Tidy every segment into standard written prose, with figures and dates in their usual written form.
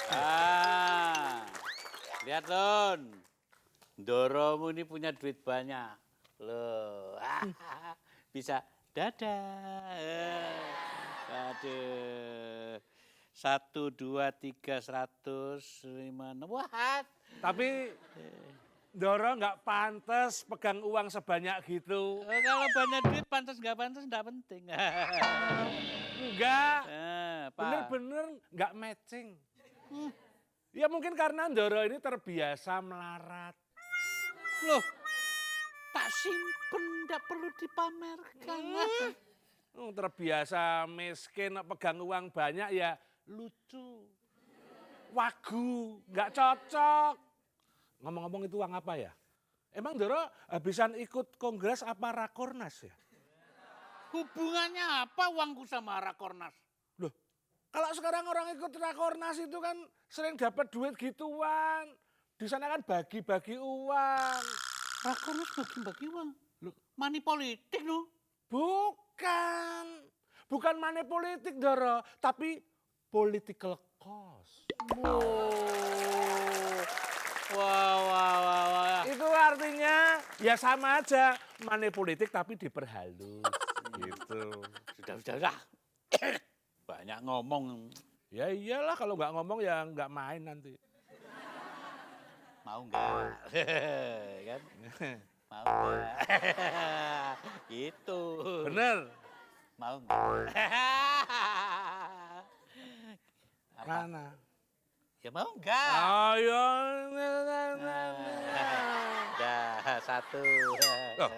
Ah, lihat Lon, Doromu ini punya duit banyak. Loh, bisa dadah. Aduh, 1, 2, 3, 100, 5, 6. Wah, Tapi Doro nggak pantas pegang uang sebanyak gitu. kalau banyak duit pantas nggak penting. Enggak, Apa? bener-bener nggak matching. Ya mungkin karena Doro ini terbiasa melarat. Loh, tak simpen, nggak perlu dipamerkan. Terbiasa miskin, pegang uang banyak ya lucu. Wagu, nggak cocok. Ngomong-ngomong itu uang apa ya? Emang Doro habisan ikut kongres apa rakornas ya? Hubungannya apa uangku sama Rakornas? Loh, kalau sekarang orang ikut rakornas itu kan sering dapat duit gituan. Di sana kan bagi-bagi uang. Rakornas bagi-bagi uang. Loh, money politik loh. Bukan. Bukan money politik Doro, tapi political cost. Wah. Itu artinya ya sama aja money politik tapi diperhalus. Gitu. Sudah. Banyak ngomong. Ya iyalah kalau nggak ngomong ya nggak main nanti. Mau nggak? Kan? Mau nggak? Gitu. Bener. Mau nggak? Apa? Mana? Ya mau nggak? Ayo. Dah, 1. Loh.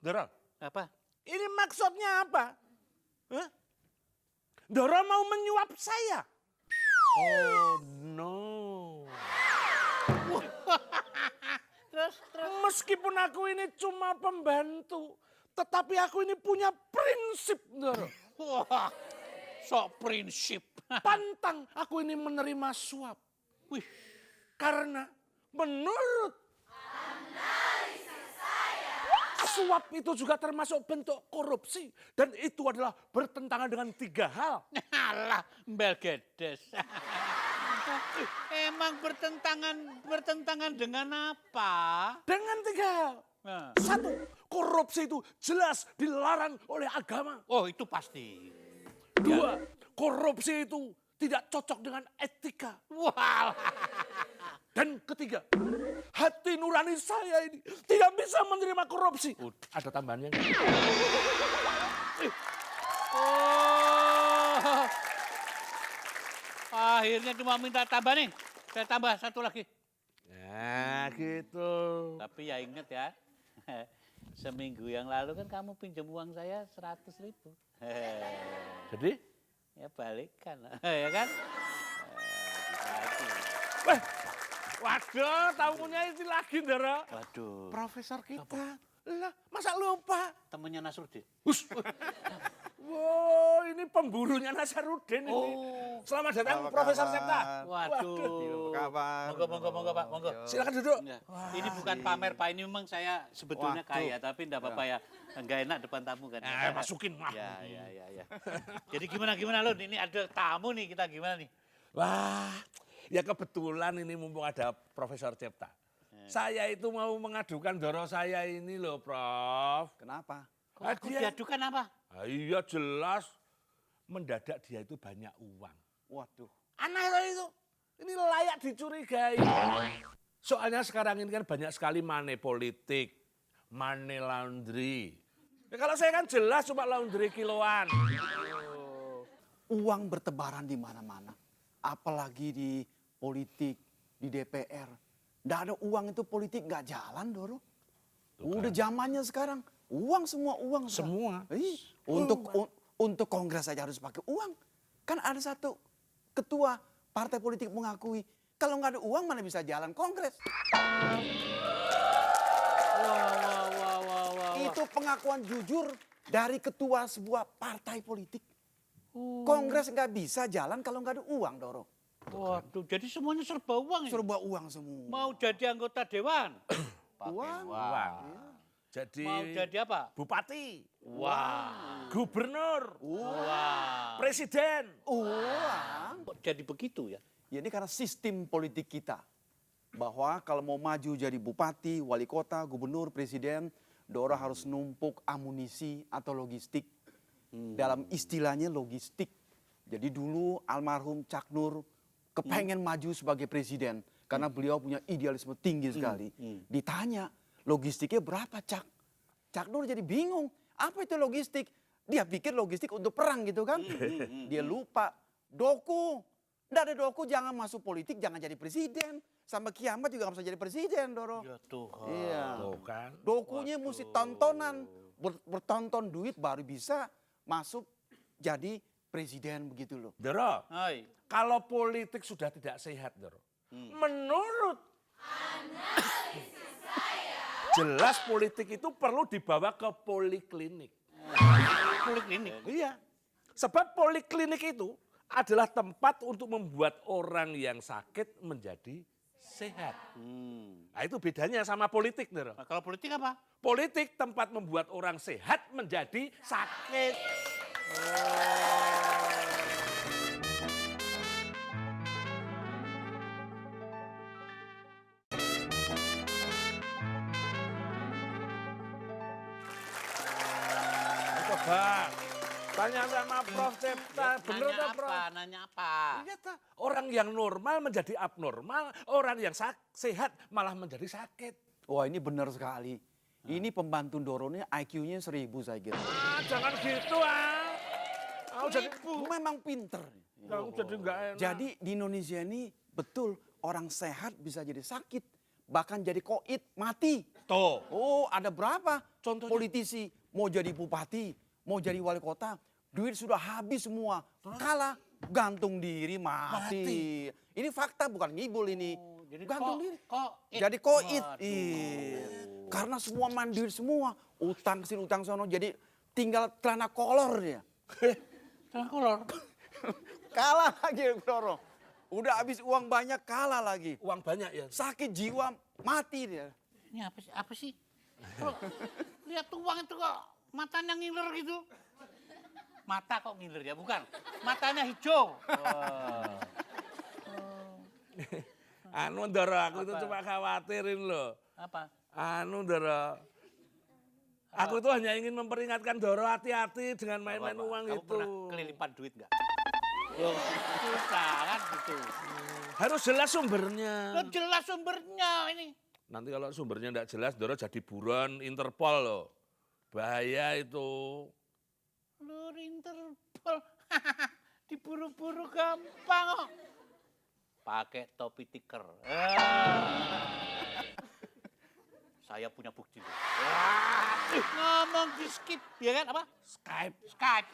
Doro, Apa? ini maksudnya apa? Hah? Doro mau menyuap saya? Oh no. Terus. Meskipun aku ini cuma pembantu, tetapi aku ini punya prinsip, Doro. Wah, sok prinsip. Pantang aku ini menerima suap. Wih, Karena menurut analisis saya, suap itu juga termasuk bentuk korupsi. Dan itu adalah bertentangan dengan 3 hal. alah, mbel gedes. Emang bertentangan dengan apa? Dengan 3 hal. Nah. 1, korupsi itu jelas dilarang oleh agama. Oh, itu pasti. 2, korupsi itu tidak cocok dengan etika. Wah, Dan 3, hati nurani saya ini tidak bisa menerima korupsi. Ada tambahannya nggak? oh. Akhirnya cuma minta tambah nih. Saya tambah 1 lagi. Nah gitu. Tapi ya inget ya, seminggu yang lalu kan kamu pinjam uang saya 100.000. Jadi? Ya balikan, ya kan? Wah, waduh, tamunya itu lagi, Doro. Waduh, Profesor kita. Lah, masa lupa? temennya Nasruddin. Hus. Wow, ini pemburunya Nasruddin ini. Oh. Selamat datang, Apa Profesor kabar? Septa. Waduh. Apa kabar? Monggo Pak, monggo. Silakan duduk. Ya. Ini bukan pamer Pak, ini memang saya sebetulnya Waduh. kaya, tapi enggak apa-apa ya. Enggak enak depan tamu kan. Masukin. Wah. Ya. Jadi gimana Lun? Ini ada tamu nih, kita gimana nih? Wah, ya kebetulan ini mumpung ada Profesor Septa. Saya itu mau mengadukan Doro saya ini loh, Prof. Kenapa? Kok aku diadukan apa? Ah, iya jelas. Mendadak dia itu banyak uang. Waduh. Aneh loh itu. Ini layak dicurigai. Soalnya sekarang ini kan banyak sekali money politik, money laundry. Ya, kalau saya kan jelas cuma laundry kiloan. Uang bertebaran di mana-mana. Apalagi di politik, di DPR. Nggak ada uang itu politik nggak jalan, Doro. Udah zamannya sekarang. Uang semua uang. Semua. Untuk kongres saja harus pakai uang. Kan ada satu ketua partai politik mengakui kalau nggak ada uang mana bisa jalan kongres. Wah. Itu pengakuan jujur dari ketua sebuah partai politik. Kongres nggak bisa jalan kalau nggak ada uang, Doro. Waduh, jadi semuanya serba uang ya? Serba uang semua. Mau jadi anggota dewan? Uang. Uang. Jadi Mau jadi apa? bupati, Wah. gubernur, Wah. presiden. Uang. jadi begitu ya? Ya ini karena sistem politik kita. Bahwa kalau mau maju jadi bupati, wali kota, gubernur, presiden, Dora harus numpuk amunisi atau logistik. Dalam istilahnya logistik. Jadi dulu almarhum Cak Nur kepengen maju sebagai presiden. Karena beliau punya idealisme tinggi sekali. Ditanya, logistiknya berapa Cak? Cak Nur jadi bingung. Apa itu logistik? Dia pikir logistik untuk perang gitu kan. Dia lupa. Doku. Nggak ada doku, jangan masuk politik, jangan jadi presiden. Sampai kiamat juga nggak bisa jadi presiden, Doro. Ya Tuhan. Iya. Tuh kan. Dokunya mesti tontonan. Bertonton duit baru bisa masuk jadi presiden begitu loh. Doro, Hai. kalau politik sudah tidak sehat, Doro. Menurut analisis saya, jelas politik itu perlu dibawa ke poliklinik. Poliklinik. Iya. Sebab poliklinik itu adalah tempat untuk membuat orang yang sakit menjadi sehat. Nah itu bedanya sama politik, Doro. Nah, kalau politik apa? Politik tempat membuat orang sehat menjadi sakit. Coba tanya sama Prof. Cipta, bener Nanya tuh Prof? apa? Nanya apa? Iya toh, orang yang normal menjadi abnormal, orang yang sehat malah menjadi sakit. Wah ini benar sekali. Ini pembantu Doro ini IQ-nya 1000 saya kira. Jangan gitu Kau jadi Memang pinter. kau jadi enggak enak. Jadi di Indonesia ini betul orang sehat bisa jadi sakit. Bahkan jadi koit, mati. Tuh. Oh ada berapa Contohnya? politisi mau jadi bupati, mau jadi wali kota. Duit sudah habis semua. Kalah, gantung diri, mati. Ini fakta bukan ngibul ini. Jadi Gantung diri. koit. Jadi koit. Waduh. Iya. Karena semua mandiri semua. Utang sini, utang sono. Jadi tinggal celana kolor dia. Celana kolor. Kalah lagi Doro. Udah habis uang banyak kalah lagi. Uang banyak ya. Sakit jiwa mati dia. Ini apa sih? Apa sih? Kok lihat uang itu kok matanya ngiler gitu. Mata kok ngiler ya? Bukan. Matanya hijau. Anu Doro, aku itu Apa? cuma khawatirin loh. Apa? Anu Doro. Aku itu hanya ingin memperingatkan Doro hati-hati dengan main-main Apa? uang Kamu itu. pernah kelilipan duit nggak? Loh, susah kan gitu. Harus jelas sumbernya. Loh, jelas sumbernya ini. Nanti kalau sumbernya tidak jelas, Doro jadi buron Interpol loh. Bahaya itu. Loh, Interpol. Diburu-buru gampang kok. Pakai topi tiker. Saya punya bukti. Ngomong di skip, ya kan apa? Skype. Skype.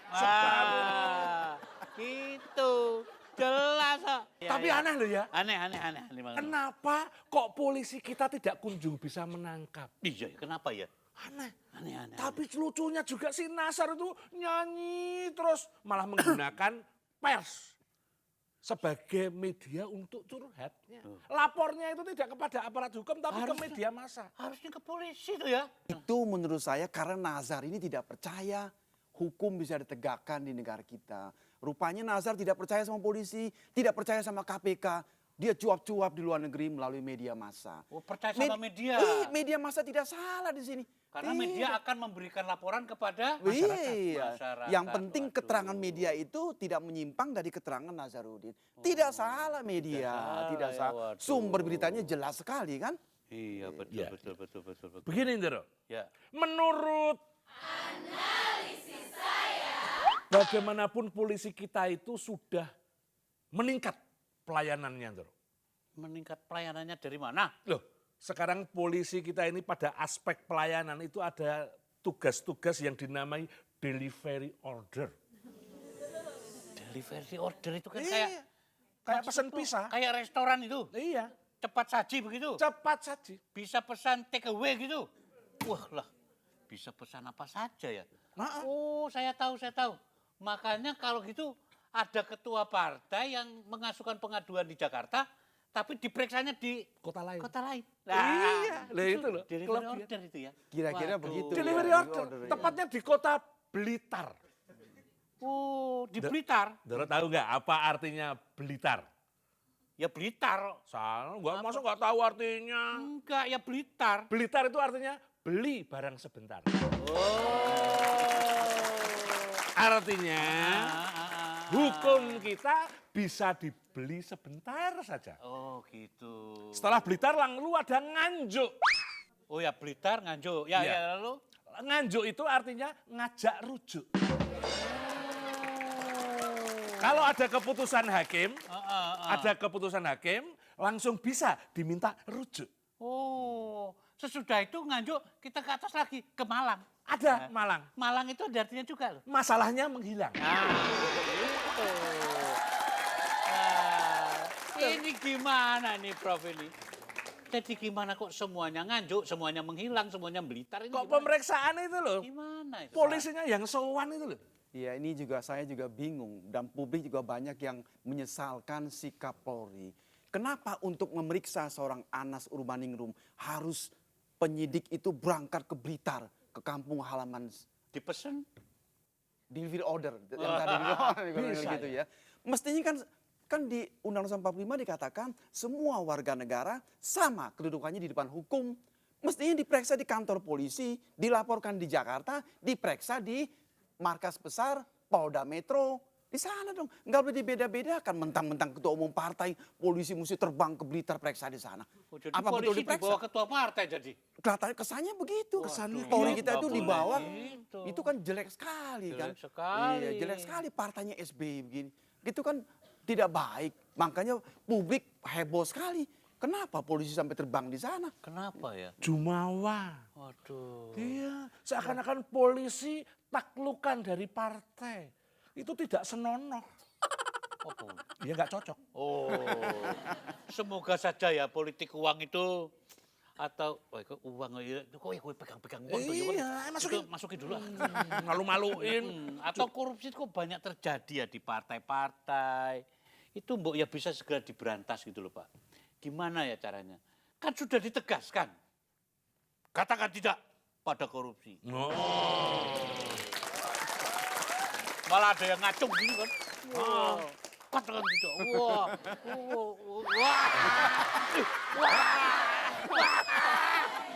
Gitu. Jelas kok. Ya, Tapi ya. aneh loh ya. Aneh banget. Kenapa kok polisi kita tidak kunjung bisa menangkap? Iya, kenapa ya? Aneh. Aneh. Tapi lucunya juga si Nasar itu nyanyi terus malah menggunakan pers sebagai media untuk curhatnya. Lapornya itu tidak kepada aparat hukum tapi ke Harusnya. media massa. Harusnya ke polisi tuh ya. Itu menurut saya karena Nazar ini tidak percaya hukum bisa ditegakkan di negara kita. Rupanya Nazar tidak percaya sama polisi, tidak percaya sama KPK. Dia cuap-cuap di luar negeri melalui media massa. Oh, percaya sama media. Media massa tidak salah di sini. Karena Tidak. media akan memberikan laporan kepada Iya. masyarakat. Yang penting Waduh. keterangan media itu tidak menyimpang dari keterangan Nazarudin. Tidak salah media, tidak ya, salah. waduh. Sumber beritanya jelas sekali kan? Iya, betul, Ya. betul. Begini Ndoro, Ya. menurut analisis saya, bagaimanapun polisi kita itu sudah meningkat pelayanannya Ndoro. Meningkat pelayanannya dari mana? Loh, sekarang polisi kita ini pada aspek pelayanan itu ada tugas-tugas yang dinamai delivery order. Delivery order itu kan Iya. Kayak pesan pizza. Kayak restoran itu. Iya, Cepat saji begitu. cepat saja. Bisa pesan take away gitu. Wah lah, bisa pesan apa saja ya. Nah, Oh, saya tahu. Makanya kalau gitu ada ketua partai yang mengajukan pengaduan di Jakarta, tapi diperiksanya di kota lain. kota lain. Iya, lah itu loh, Delivery kelebihan. order itu ya. Kira-kira Waduh. begitu. Delivery ya, order, ya. tepatnya di kota Blitar. Oh, di Blitar. Doro tahu nggak apa artinya Blitar? Ya Blitar. Salah, masa nggak tahu artinya? Enggak, ya Blitar. Blitar itu artinya beli barang sebentar. Artinya hukum kita bisa dibeli sebentar saja. Oh gitu. Setelah Blitar lalu ada Nganjuk. Oh ya Blitar, Nganjuk. Ya, Iya. ya lalu. Nganjuk itu artinya ngajak rujuk. Kalau ada keputusan hakim, langsung bisa diminta rujuk. Oh, sesudah itu Nganjuk kita ke atas lagi ke Malang. Ada Malang. Malang itu ada artinya juga loh. Masalahnya menghilang. Gitu. Nah, ini gimana nih Prof ini? Jadi gimana kok semuanya Nganjuk, semuanya menghilang, semuanya Blitar ini Kok gimana? pemeriksaan itu loh, Gimana itu? polisinya yang sowan itu loh. Ya ini juga saya juga bingung dan publik juga banyak yang menyesalkan sikap Polri. Kenapa untuk memeriksa seorang Anas Urbaningrum harus penyidik itu berangkat ke Blitar, ke kampung halaman Dipesen? delivery order yang tadi Bisa, gitu ya. Mestinya kan di Undang-Undang 45 dikatakan semua warga negara sama kedudukannya di depan hukum. Mestinya diperiksa di kantor polisi, dilaporkan di Jakarta, diperiksa di markas besar Polda Metro. Di sana dong, nggak boleh dibeda-bedakan mentang-mentang ketua umum partai, polisi mesti terbang ke Blitar periksa di sana. Oh, jadi Apa betul polisi diperiksa? dibawa ketua partai jadi? Kelihatannya kesannya begitu. Kesannya Polri gitu. kita itu Nggak dibawa, boleh gitu. itu kan jelek sekali kan. Jelek sekali. Iya, jelek sekali partainya SBY begini. Itu kan tidak baik. Makanya publik heboh sekali. Kenapa polisi sampai terbang di sana? Kenapa ya? Jumawa. Waduh. Iya, seakan-akan polisi taklukan dari partai. Itu tidak senonoh. Oh. Ya nggak cocok. Oh, semoga saja ya politik uang itu atau kok uang ya kok gue pegang-pegang uang tuh ya, Iya, masukin. Itu masukin dulu. Malu-maluin. Atau korupsi itu kok banyak terjadi ya di partai-partai. Itu mbok ya bisa segera diberantas gitu loh Pak. Gimana ya caranya? Kan sudah ditegaskan. Katakan tidak pada korupsi. Oh. Malah ada yang ngacung gini kan. Wah, katakan tidak. Wah, wah, wah.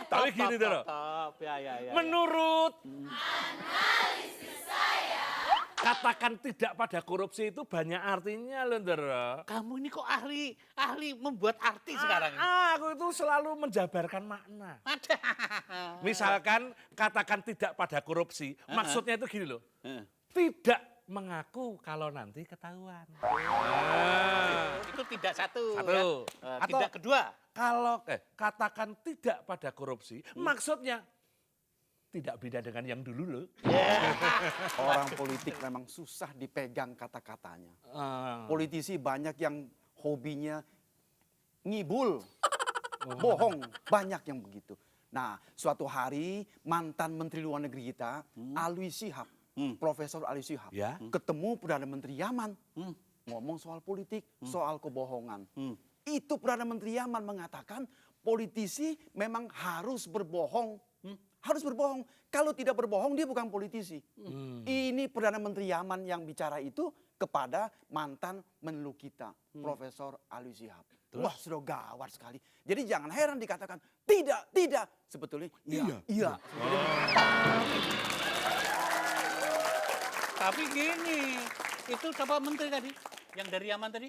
Tapi gini Doro, Ya. menurut katakan tidak pada korupsi itu banyak artinya loh Doro. Kamu ini kok ahli membuat arti sekarang ini. Aku itu selalu menjabarkan makna. Ada. Misalkan katakan tidak pada korupsi, maksudnya itu gini loh. Tidak mengaku kalau nanti ketahuan. Itu tidak satu. Satu. Ya. Atau- Tidak kedua. Kalau katakan tidak pada korupsi, maksudnya tidak beda dengan yang dulu loh. Orang politik memang susah dipegang kata-katanya. Politisi banyak yang hobinya ngibul, bohong, banyak yang begitu. Nah, suatu hari mantan Menteri Luar Negeri kita, Alwi Shihab, Profesor Alwi Shihab, Ya. ketemu Perdana Menteri Yaman, ngomong soal politik, soal kebohongan. Itu Perdana Menteri Yaman mengatakan politisi memang harus berbohong. Harus berbohong. Kalau tidak berbohong dia bukan politisi. Ini Perdana Menteri Yaman yang bicara itu kepada mantan Menlu kita, Profesor Alwi Shihab. Wah, sudah gawat sekali. Jadi jangan heran dikatakan tidak. Sebetulnya iya. Tapi gini, itu siapa menteri tadi? Yang dari Yaman tadi?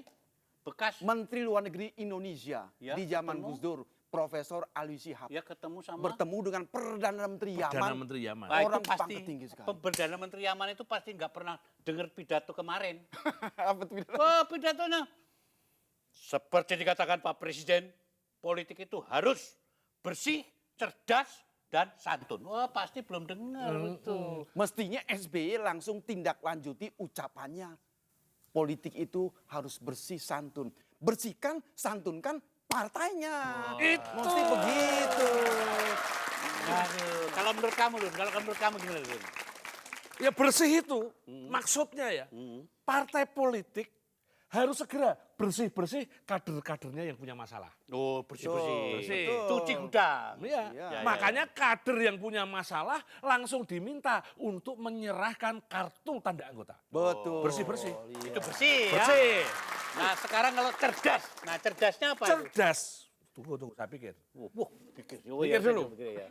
Bekas. Menteri Luar Negeri Indonesia Ya, di zaman ketemu. Gus Dur, Profesor Alwi Shihab. Ya ketemu sama. Bertemu dengan Perdana Menteri Yaman. Perdana Menteri Yaman. Wah, itu Orang pasti pangkat tinggi sekali. Perdana Menteri Yaman itu pasti nggak pernah dengar pidato kemarin. Apa tuh? Oh, pidatonya. Seperti dikatakan Pak Presiden, politik itu harus bersih, cerdas, dan santun. Wah, pasti belum dengar itu. Mestinya SBY langsung tindak lanjuti ucapannya. Politik itu harus bersih santun. Bersihkan, santunkan partainya. Mesti begitu. Aduh, kalau menurut kamu, Lun, kalau menurut kamu gimana, Lun? Ya bersih itu maksudnya ya. Partai politik harus segera bersih-bersih kader-kadernya yang punya masalah. Oh, bersih-bersih. Bersih. Cuci gudang. Iya. Iya. Makanya kader yang punya masalah langsung diminta untuk menyerahkan kartu tanda anggota. Betul. Bersih-bersih. Itu bersih ya. Bersih. Nah, sekarang kalau cerdas. Nah, cerdasnya apa itu? Cerdas. Tunggu, saya pikir. Wah, pikir. Oh, Pikir iya, dulu. pikir, ya.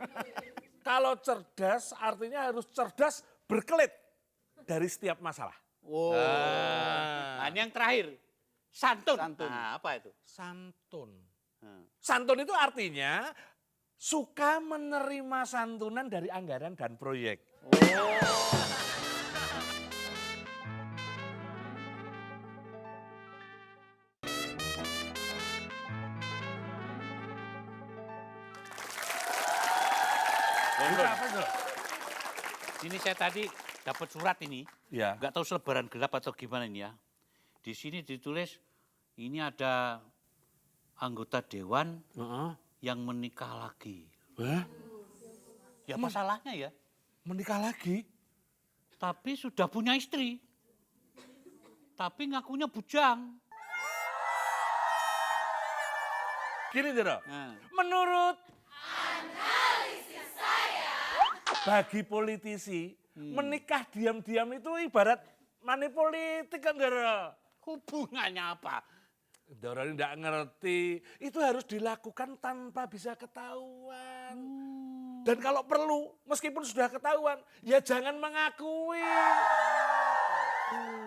Kalau cerdas artinya harus cerdas berkelit dari setiap masalah. Oh. Nah, ini yang terakhir. Santun. Santun. Nah, apa itu? Santun. Nah. Santun itu artinya suka menerima santunan dari anggaran dan proyek. Itu apa tuh? Ini saya tadi dapat surat ini. Ya. Nggak tahu selebaran gelap atau gimana ini ya. Di sini ditulis ini ada anggota dewan yang menikah lagi. Hah? Ya apa salahnya ya? Menikah lagi? Tapi sudah punya istri. Tapi ngakunya bujang. Gini Doro, Nah. menurut analisis saya, bagi politisi menikah diam-diam itu ibarat money politik kan Doro. Hubungannya apa? Doro ini tidak ngerti, itu harus dilakukan tanpa bisa ketahuan. Dan kalau perlu, meskipun sudah ketahuan, ya jangan mengakui.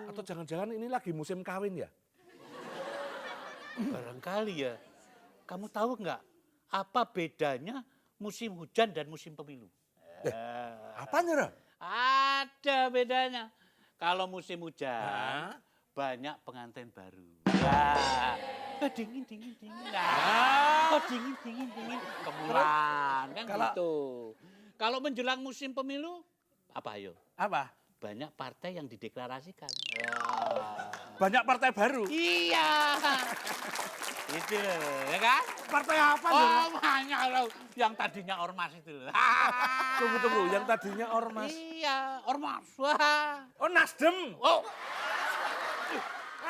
Atau jangan-jangan ini lagi musim kawin ya? Barangkali ya. Kamu tahu nggak apa bedanya musim hujan dan musim pemilu? Apa Doro? Ada bedanya. Kalau musim hujan banyak pengantin baru. Nah, dingin. Nah, dingin. Kemuran kan gitu. Kalau menjelang musim pemilu, apa ayo? Apa? Banyak partai yang dideklarasikan. Banyak partai baru. Iya. Itu ya kan? Partai apa Doro? Oh, banyak loh. Yang tadinya ormas itu loh. Tunggu, yang tadinya ormas. Iya, ormas. Wah. Oh Nasdem. Oh,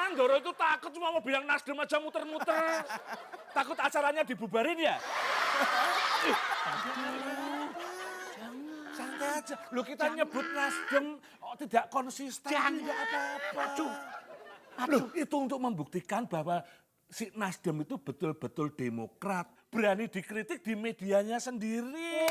Doro itu takut cuma mau bilang Nasdem aja muter-muter. Takut acaranya dibubarin ya? Santai aja. Lu kita nyebut Nasdem tidak konsisten. Tidak apa-apa. Loh, itu untuk membuktikan bahwa si Nasdem itu betul-betul demokrat. Berani dikritik di medianya sendiri.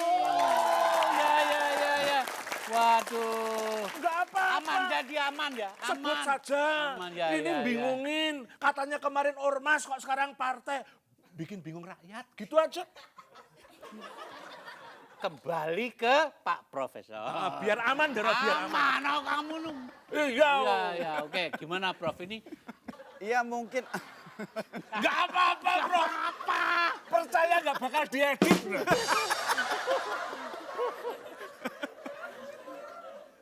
ya. Waduh. Enggak apa-apa. Aman jadi aman ya. Aman. Sebut saja. Aman, ya, Ini ya. bingungin. Katanya kemarin ormas kok sekarang partai. Bikin bingung rakyat. Gitu aja. Kembali ke Pak Profesor. Biar aman, Doro, biar aman. Aman, oh, kamu nu. Iya. Ya, oke. Gimana Prof ini? Iya mungkin Enggak apa-apa, Bro. Apa? Percaya nggak bakal diedit, Bro.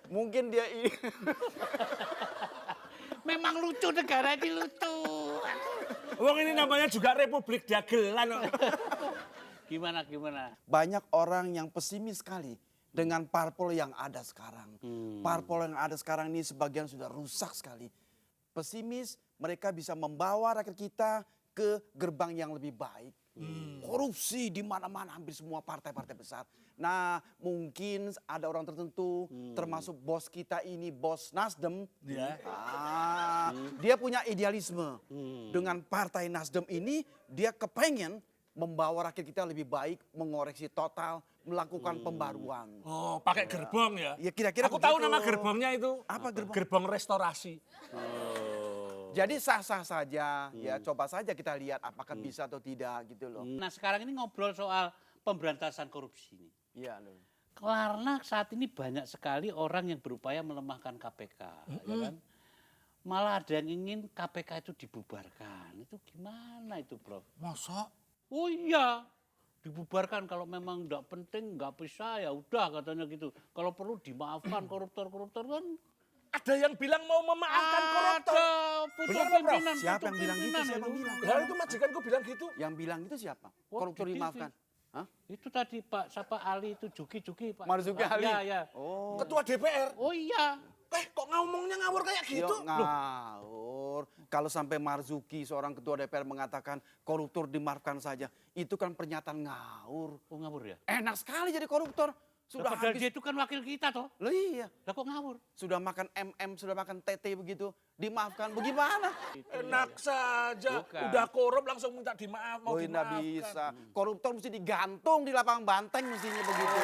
mungkin dia Memang lucu negara ini lucu. Wong ini namanya juga Republik Dagelan. Gimana? banyak orang yang pesimis sekali dengan parpol yang ada sekarang. Parpol yang ada sekarang ini sebagian sudah rusak sekali. Pesimis, mereka bisa membawa rakyat kita ke gerbang yang lebih baik. Korupsi di mana-mana hampir semua partai-partai besar. Nah, mungkin ada orang tertentu termasuk bos kita ini, bos Nasdem. Ya. Dia punya idealisme. Dengan partai Nasdem ini dia kepengen membawa rakyat kita lebih baik, mengoreksi total, melakukan pembaruan. Oh, pakai gerbong ya? Ya kira-kira Aku tahu begitu. nama gerbongnya itu. Apa gerbong? Gerbong restorasi. Jadi sah-sah saja, ya coba saja kita lihat apakah bisa atau tidak gitu loh. Nah, sekarang ini ngobrol soal pemberantasan korupsi ini. Iya loh. Karena saat ini banyak sekali orang yang berupaya melemahkan KPK, ya kan? Malah ada yang ingin KPK itu dibubarkan. Itu gimana itu, Prof? Masa? Oh iya, dibubarkan kalau memang enggak penting, enggak bisa ya udah katanya gitu. Kalau perlu dimaafkan koruptor-koruptor kan. Ada yang bilang mau memaafkan koruptor. Ada pucuk Benar, Prof? pimpinan. Siapa pucuk yang bilang gitu? pimpinan Siapa yang itu. bilang? Lah itu majikanku bilang gitu. Yang bilang itu siapa? Oh, Koruptor di TV. dimaafkan. Hah? Itu tadi Pak siapa Ali itu Juki Pak. Marzuki Ali? Ya. Oh. Ketua DPR. Oh iya. Kok ngomongnya ngawur kayak gitu? Yuk ngawur. Kalau sampai Marzuki, seorang ketua DPR mengatakan koruptor dimaafkan saja. Itu kan pernyataan ngawur. Oh ngawur ya? Enak sekali jadi koruptor. Sudah Padahal habis. dia itu kan wakil kita toh. Loh iya. Lah kok ngawur? Sudah makan sudah makan TT begitu. Dimaafkan. Bagaimana? Enak saja, Bukan. udah korup langsung minta dimaaf, mau Oh, tidak dimaafkan. bisa. Koruptor mesti digantung di lapang banteng mestinya begitu.